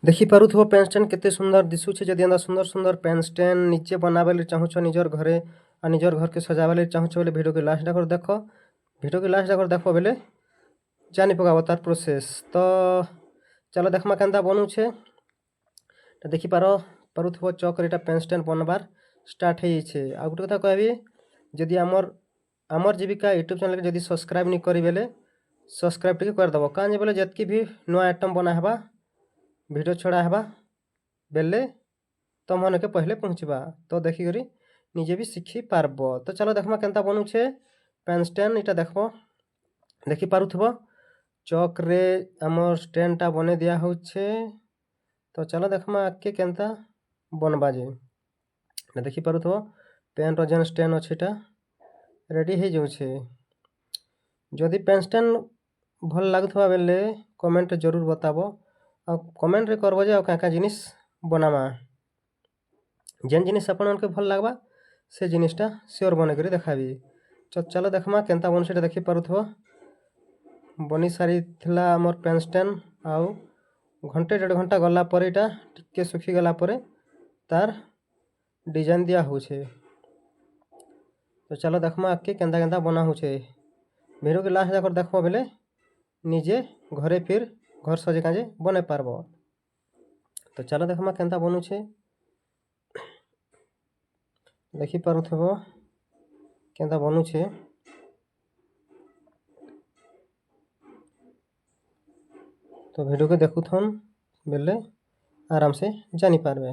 देखि पारुथबो pen stand केते सुंदर दिसुछे। जदि एंदा सुंदर सुंदर पेन स्टैंड निजे बनाबे ले चाहुछ निजर घरे आ निजर घर के सजाबे ले चाहुछ बोले वीडियो के लास्ट तक देखो। वीडियो के लास्ट तक देखो बोले जानि पकाबो तार प्रोसेस। तो चलो देखमा केनता बनुछे। तो देखि पारुथबो चौक एटा पेन स्टैंड बनबार स्टार्ट हे छे। आ गुटे कथा कहबी जदि हमर जीविका यूट्यूब चैनल के जदि सब्सक्राइब नि करी बेले सब्सक्राइब टिके कर दबो काजे बोले जतकी भी नया आइटम बना हेबा वीडियो छड़ा हेबा बेले तुम के पहले पहुँचबा। तो देखी करी निजे भी शिखी पारबो। तो चलो देखमा केनता बनुछे पेन स्टैंड इटा देखबो। देखि पारुथबो चौक रे हमर स्टैंड टा बने दिया होछे। तो चलो देखमा आके केनता बनबा जे देखि पारुथबो पेन रो जेन स्टैंड अछेटा रेडी हे जाउछे। जदि पेन स्टैंड भल लागुथबा बेले कमेंट जरूर बताबो। आ कमेंट रे करबो जे का जिनिस बनामा जेन जिनिस अपन के भल लागबा से जिनिसटा श्योर बने करी देखाबी। चलो देखमा केनता बन सेटा देखि पारुथबो बनी सारी थिला हमर पेन स्टैंड आउ घंटे 1.5 घंटा गला पर इटा टिके सुखी गला पर तार डिजाइन दिया होछे। तो चलो देखमा आके केनता केनता बना होछे। वीडियो के लास्ट तक देखबो बेले निजे घरे फिर घर सजे काजे बने पारबो। तो चलो देखमा केनता बनुछे। देखि पारुथबो केनता बनुछे। तो वीडियो के देखुथन बेले आराम से जानी पारबे।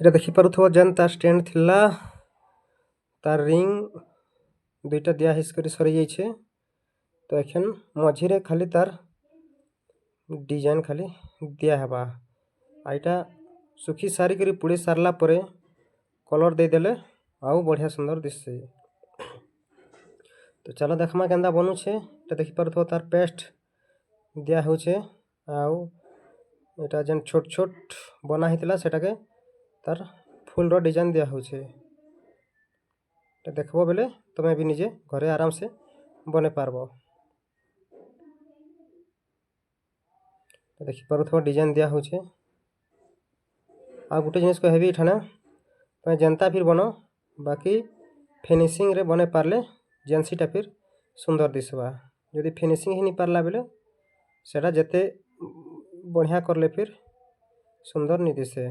एटा देखि पारुथबो जेन तार स्टैंड थिला तार रिंग दुईटा दिया हिस करी सरी जाइछे। तो एखन मझिरे खाली तार डिजाइन खाली दिया हेबा। आइटा सुखी सारी करी पुड़ी सारला परे कलर दे देले आउ बढ़िया सुंदर दिससे। तो चलो देखमा केनता बनुछे। तो देखि पारुथबो तार पेस्ट दिया होछे आउ एटा जेन छोट छोट बना हितला सेटा के तार फुल रो डिजाइन दिया होछे। तो देखबो बेले तुमे भी निजे घरे आराम से बने पारबो। तो देखि पारुथबो डिजाइन दिया होछे। आ गुटे जिनिस कहबी इठाने तुमे जनता फिर बनो बाकी फिनिशिंग रे बने पारले जेनसीटा फिर सुंदर दिसबा। यदि फिनिशिंग ही नि पारला बेले सेटा जते बढ़िया करले फिर सुंदर नि दिसे।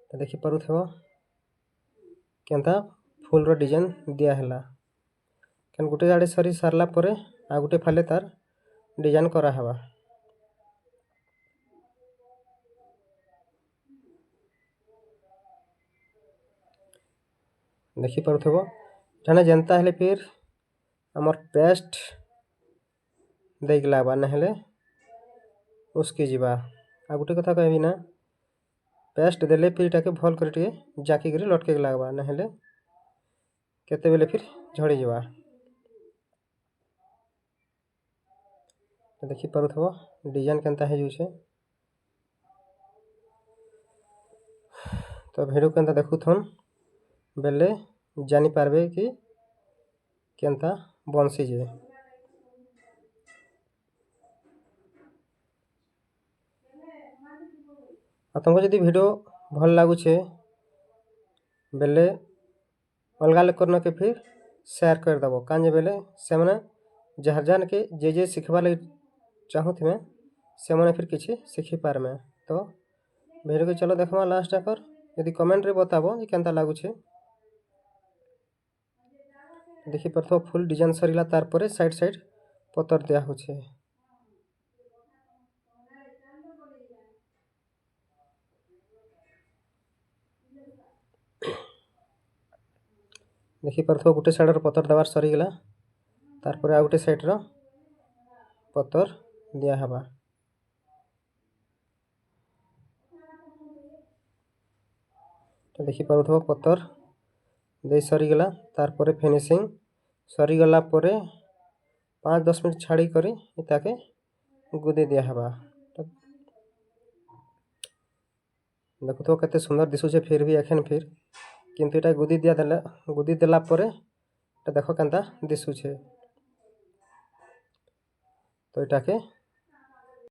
तो देखि पारुथबो केनता फुल रो डिजाइन दिया हैला केन गुटे आड़े सरी सारला परे आ गुटे फाले तार डिजाइन करा हेबा। देखि पारुथबो ठाने जनता हेले फिर हमर पेस्ट देख लागबा न हेले उसके जीवा। आ गुटे कथा कहबी ना पेस्ट देले फिर इटाके भल कर टिके जाकी करी लटके लागबा न हेले केते बेले फिर झड़ी जीवा। तो देखि पारुथबो डिजाइन केनता हे जुछे। तो वीडियो केनता देखुथन बेले जानी पारबे कि केनता बनसी जे। तुमको जदि वीडियो भल लागुछे बेले अलगा लोग के फिर शेयर कर दबो काजे बेले से माने जहर जान के जे सिखबा लगे चाहूँ में से माने फिर किसी शिखी पारमे। तो वीडियो के चलो देखमा लास्ट तक यदि कमेंट रे बताबो कि केनता लागुछे। देखि पारथो फुल डिजाइन सरीला तार परे साइड साइड पतर दिया होछे। देखि पारथो गुटे साइड रो पतर दबार सरी गला तार परे आ गुटे साइड रो पतर दिया हेबा। तो देखि पारथो पतर दे सरी गला तार परे फिनिशिंग सरी गला परे 5-10 मिनट छाड़ी करी इताके गुदे दिया हेबा। देखो तो केते सुंदर दिसुछे फिर भी एखन फिर किंतु इटा गुदी देला परे देख केन्ता दिशुचे। तो एटाके